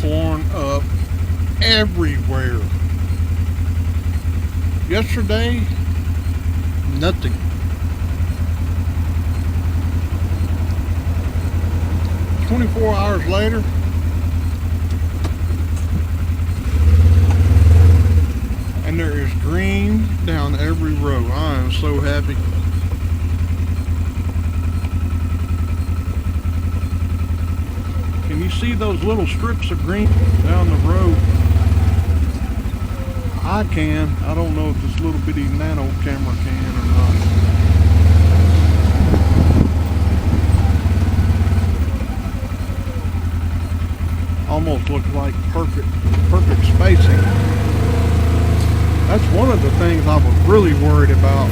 torn up everywhere. Yesterday, nothing. "24 hours later, and there is green down every row. I am so happy. Can you see those little strips of green down the road? I can. I don't know if this little bitty nano camera can or not. Almost looks like perfect spacing. That's one of the things I was really worried about.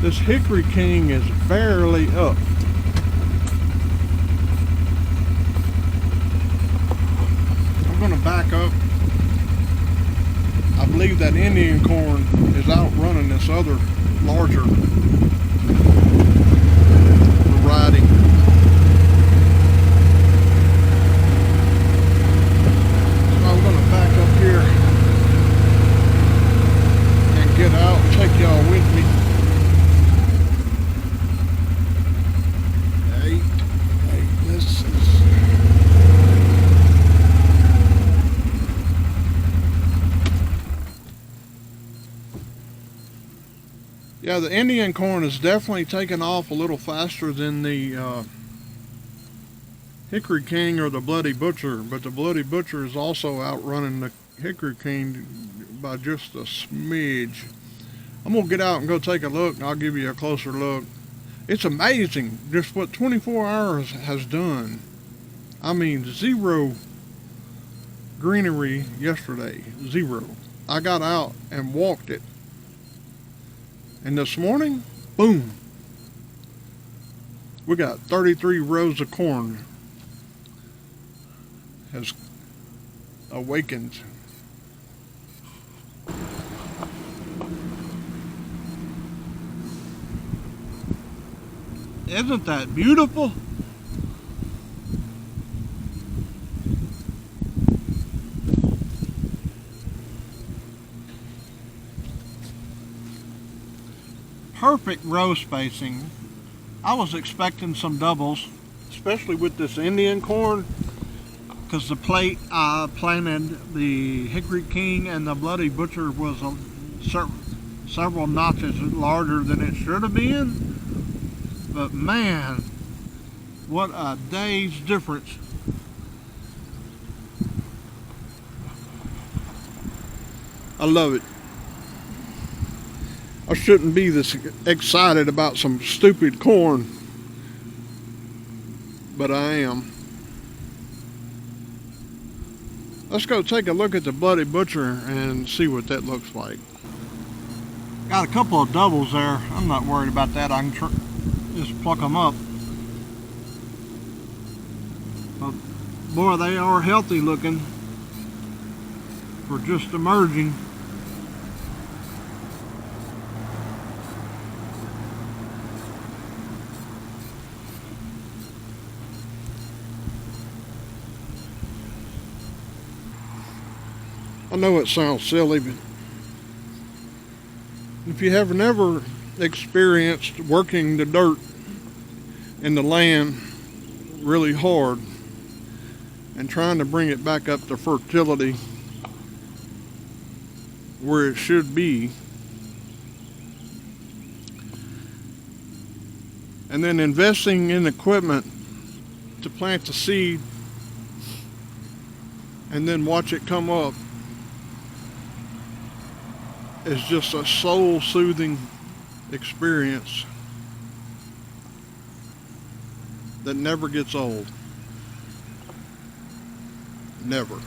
This Hickory King is barely up. I'm going to back up. I believe that Indian corn is outrunning this other larger variety. So I'm going to back up here and get out and take y'all with me. Yeah, the Indian corn is definitely taking off a little faster than the Hickory King or the Bloody Butcher, but the Bloody Butcher is also outrunning the Hickory King by just a smidge. I'm going to get out and go take a look, and I'll give you a closer look. It's amazing just what 24 hours has done. I mean, zero greenery yesterday, zero. I got out and walked it. And this morning, boom, we got 33 rows of corn has awakened. Isn't that beautiful? Perfect row spacing. I was expecting some doubles, especially with this Indian corn, because the plate I planted, the Hickory King and the Bloody Butcher, was several notches larger than it should have been. But man, what a day's difference. I love it. I shouldn't be this excited about some stupid corn, but I am. Let's go take a look at the Bloody Butcher and see what that looks like. Got a couple of doubles there. I'm not worried about that. I can just pluck them up. But boy, they are healthy looking for just emerging. I know it sounds silly, but if you have never experienced working the dirt in the land really hard and trying to bring it back up to fertility where it should be, and then investing in equipment to plant the seed and then watch it come up, is just a soul-soothing experience that never gets old. Never.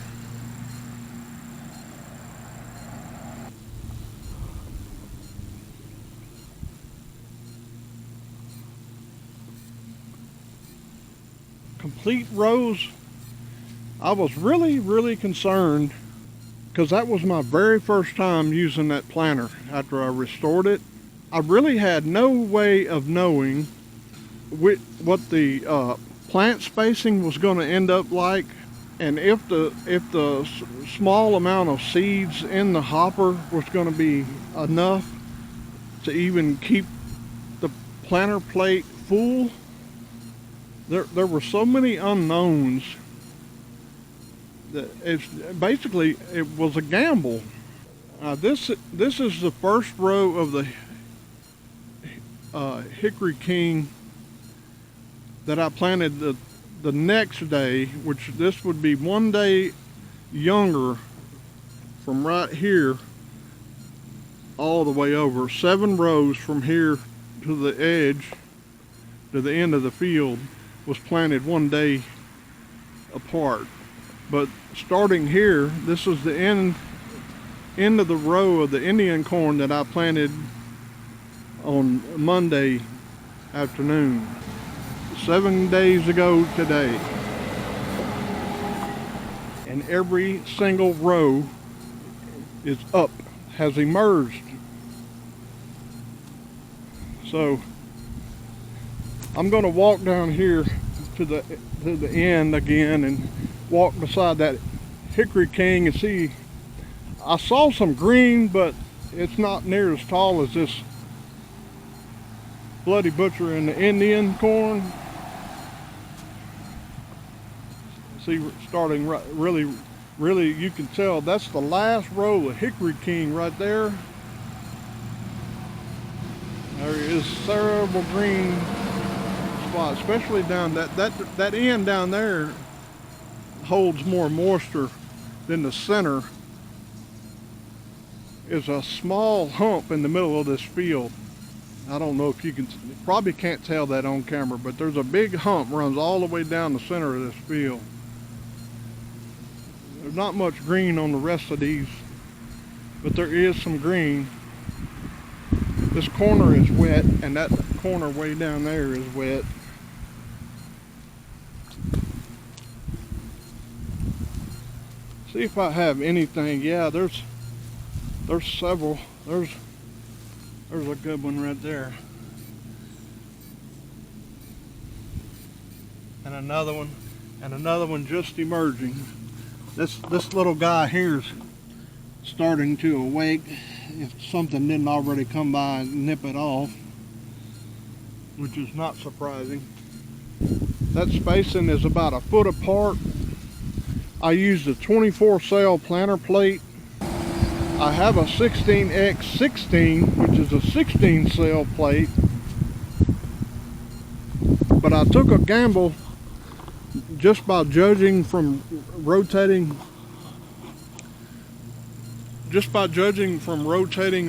Complete rows. I was really concerned, because that was my very first time using that planter. After I restored it, I really had no way of knowing what the plant spacing was going to end up like, and if the small amount of seeds in the hopper was going to be enough to even keep the planter plate full. There were so many unknowns that it was a gamble. This is the first row of the Hickory King that I planted the next day, which this would be one day younger from right here all the way over. 7 rows from here to the edge, to the end of the field, was planted one day apart. But starting here, this is the end of the row of the Indian corn that I planted on Monday afternoon, 7 days ago today. And every single row is up, has emerged. So I'm going to walk down here to the end again and walk beside that Hickory King and see. I saw some green, but it's not near as tall as this Bloody Butcher and the Indian corn. See, starting really, you can tell that's the last row of Hickory King right there. There is several green spots, especially down that end down there holds more moisture than the center. Is a small hump in the middle of this field. I don't know if you probably can't tell that on camera, but there's a big hump runs all the way down the center of this field. There's not much green on the rest of these, but there is some green. This corner is wet, and that corner way down there is wet. See if I have anything. Yeah, there's several. There's a good one right there. And another one just emerging. This little guy here is starting to awake, if something didn't already come by and nip it off, which is not surprising. That spacing is about a foot apart. I used a 24 cell planter plate. I have a 16x16, which is a 16 cell plate, but I took a gamble just by judging from rotating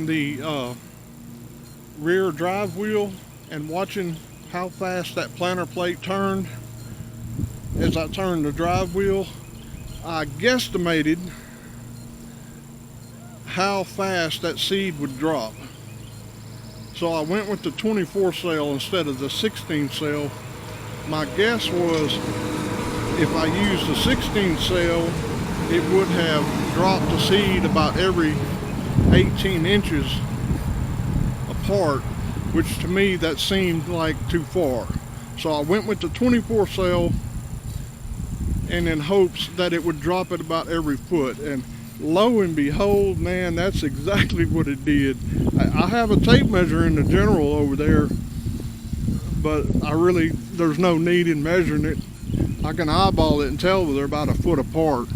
the rear drive wheel and watching how fast that planter plate turned as I turned the drive wheel. I guesstimated how fast that seed would drop. So I went with the 24 cell instead of the 16 cell. My guess was if I used the 16 cell, it would have dropped the seed about every 18 inches apart, which to me that seemed like too far. So I went with the 24 cell and in hopes that it would drop it about every foot. And lo and behold, man, that's exactly what it did. I have a tape measure in the general over there, but there's no need in measuring it. I can eyeball it and tell they're about a foot apart.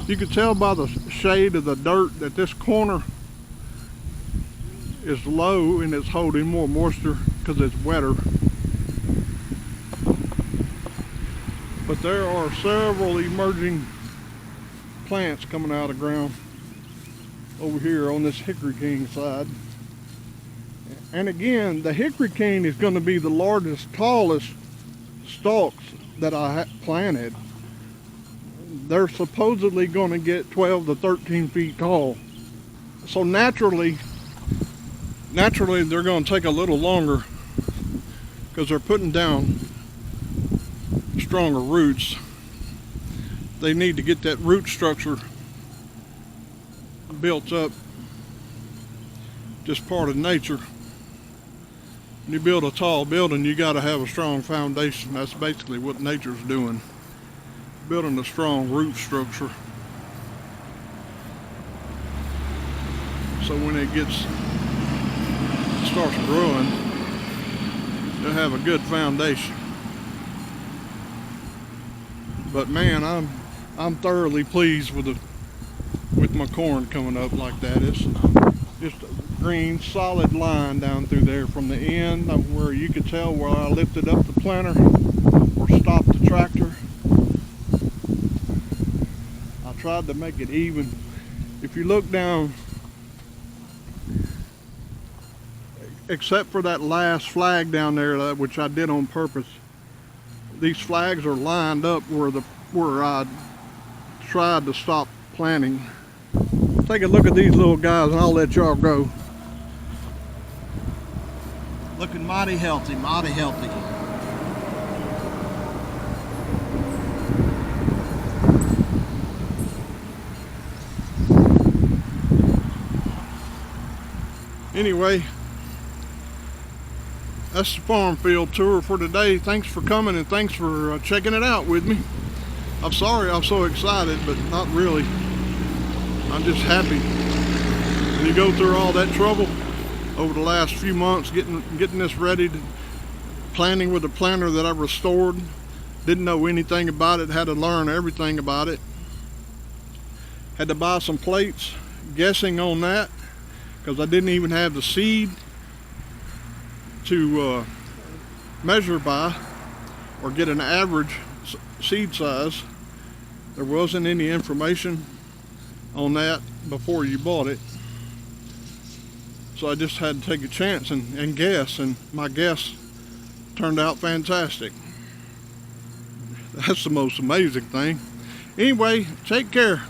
You can tell by the shade of the dirt that this corner is low and it's holding more moisture because it's wetter. But there are several emerging plants coming out of the ground over here on this Hickory King side. And again, the Hickory King is going to be the largest, tallest stalks that I planted. They're supposedly going to get 12 to 13 feet tall. So naturally they're going to take a little longer because they're putting down stronger roots. They need to get that root structure built up, just part of nature. When you build a tall building, you got to have a strong foundation. That's basically what nature's doing, building a strong root structure. So when it starts growing, it'll have a good foundation. But man, I'm thoroughly pleased with my corn coming up like that. It's just a green solid line down through there from the end where you could tell where I lifted up the planter or stopped the tractor. I tried to make it even. If you look down, except for that last flag down there, which I did on purpose, these flags are lined up where I tried to stop planting. Take a look at these little guys and I'll let y'all go. Looking mighty healthy, mighty healthy. Anyway, that's the farm field tour for today. Thanks for coming and thanks for checking it out with me. I'm sorry I'm so excited, but not really. I'm just happy. When you go through all that trouble over the last few months, getting this ready, planting with a planter that I restored, didn't know anything about it, had to learn everything about it. Had to buy some plates, guessing on that, because I didn't even have the seed to measure by or get an average seed size. There wasn't any information on that before you bought it, so I just had to take a chance and guess, and my guess turned out fantastic. That's the most amazing thing. Anyway, take care.